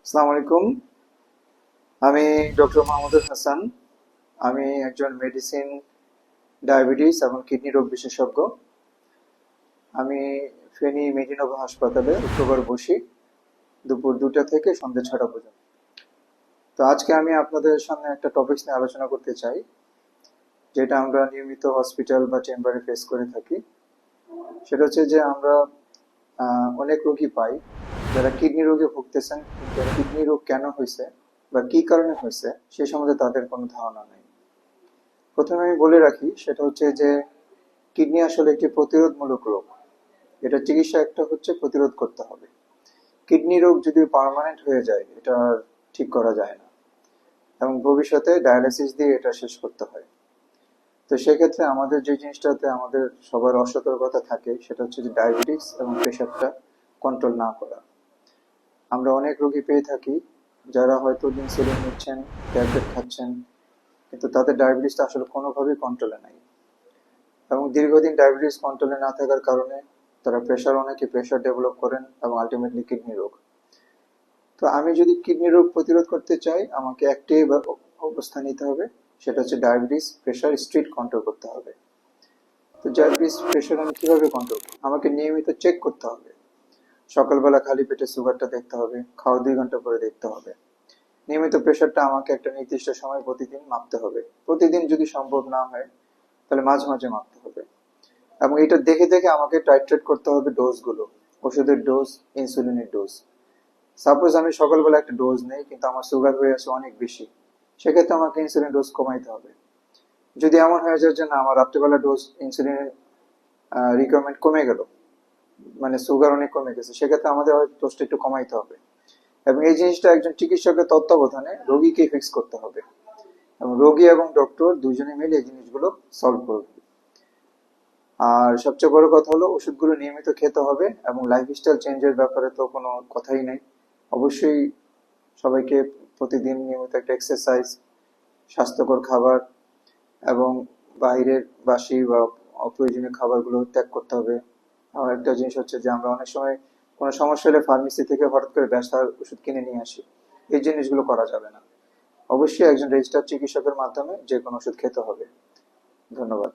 আসসালামু আলাইকুম। আমি ডক্টর মাহমুদুল হাসান। আমি একজন মেডিসিন, ডায়াবেটিস এবং কিডনি রোগ বিশেষজ্ঞ। আমি ফেনী মেডিনোভা হাসপাতালে শুক্রবার বসি দুপুর 2টা থেকে সন্ধ্যে 6টা পর্যন্ত। তো আজকে আমি আপনাদের সামনে একটা টপিকস নিয়ে আলোচনা করতে চাই, যেটা আমরা নিয়মিত হসপিটাল বা চেম্বারে ফেস করে থাকি। সেটা হচ্ছে যে আমরা অনেক রোগী পাই যারা কিডনি রোগে ভুগতেছেন, কিন্তু কিডনি রোগ কেন হয়েছে বা কি কারণে হয়েছে সে সম্বন্ধে তাদের কোনো ধারণা নেই। প্রথমে আমি বলে রাখি, সেটা হচ্ছে যে কিডনি আসলে একটি প্রতিরোধমূলক রোগ। এটা চিকিৎসা একটা হচ্ছে প্রতিরোধ করতে হবে। কিডনি রোগ যদি পার্মানেন্ট হয়ে যায় এটা আর ঠিক করা যায় না, এবং ভবিষ্যতে ডায়ালিসিস দিয়ে এটা শেষ করতে হয়। তো সেক্ষেত্রে আমাদের যে জিনিসটাতে আমাদের সবার অসতর্কতা থাকে সেটা হচ্ছে যে ডায়াবেটিস এবং প্রেশারটা কন্ট্রোল না করা। আমরা অনেক রোগী পেয়ে থাকি যারা হয়তো ইনসুলিন নিচ্ছেন, ট্যাবলেট খাচ্ছেন, কিন্তু তাদের ডায়াবেটিসটা আসলে কোনোভাবেই কন্ট্রোলে নাই। এবং দীর্ঘদিন ডায়াবেটিস কন্ট্রোলে না থাকার কারণে তারা অনেকে প্রেশার ডেভেলপ করেন এবং আলটিমেটলি কিডনি রোগ। তো আমি যদি কিডনি রোগ প্রতিরোধ করতে চাই, আমাকে একটাই অবস্থা নিতে হবে, সেটা হচ্ছে ডায়াবেটিস প্রেশার স্ট্রিক্ট কন্ট্রোল করতে হবে। তো ডায়াবেটিস প্রেশার আমি কিভাবে কন্ট্রোল করব? আমাকে নিয়মিত চেক করতে হবে। সকালবেলা খালি পেটে সুগারটা দেখতে হবে, খাওয়ার 2 ঘন্টা পরে দেখতে হবে। নিয়মিত প্রেশারটা আমাকে একটা নির্দিষ্ট সময় প্রতিদিন মাপতে হবে। প্রতিদিন যদি সম্ভব না হয় তাহলে মাঝে মাঝে মাপতে হবে। এবং এটা দেখে দেখে আমাকে টাইট্রেট করতে হবে ডোজগুলো, ওষুধের ডোজ, ইনসুলিনের ডোজ। সাপোজ আমি সকালবেলা একটা ডোজ নেই কিন্তু আমার সুগার হয়ে আছে অনেক বেশি, সেক্ষেত্রে আমাকে ইনসুলিন ডোজ কমাইতে হবে। যদি এমন হয়ে যায় যে না, আমার রাত্রেবেলা ডোজ ইনসুলিনের রিকোয়ারমেন্ট কমে গেল, মানে সুগার অনেক কমে গেছে, সেক্ষেত্রে আমাদের হয়তো ডোজটা একটু কমাইতে হবে। এবং এই জিনিসটা একজন চিকিৎসকের তত্ত্বাবধানে রোগীকে ফিক্স করতে হবে, এবং রোগী এবং ডক্টর দুজনে মিলে এই জিনিসগুলো সলভ করবে। আর সবচেয়ে বড় কথা হলো ওষুধগুলো নিয়মিত খেতে হবে, এবং লাইফস্টাইল চেঞ্জের ব্যাপারে তো কোনো কথাই নাই। অবশ্যই সবাইকে প্রতিদিন নিয়মিত একটা এক্সারসাইজ, স্বাস্থ্যকর খাবার এবং বাইরের বাসি বা অপ্রয়োজনীয় খাবারগুলো ত্যাগ করতে হবে। আর একটা জিনিস হচ্ছে যে আমরা অনেক সময় কোনো সমস্যা হলে ফার্মেসি থেকে হঠাৎ করে ব্যস্তার ওষুধ কিনে নিয়ে আসি। এই জিনিসগুলো করা যাবে না। অবশ্যই একজন রেজিস্টার্ড চিকিৎসকের মাধ্যমে যে কোনো ওষুধ খেতে হবে। ধন্যবাদ।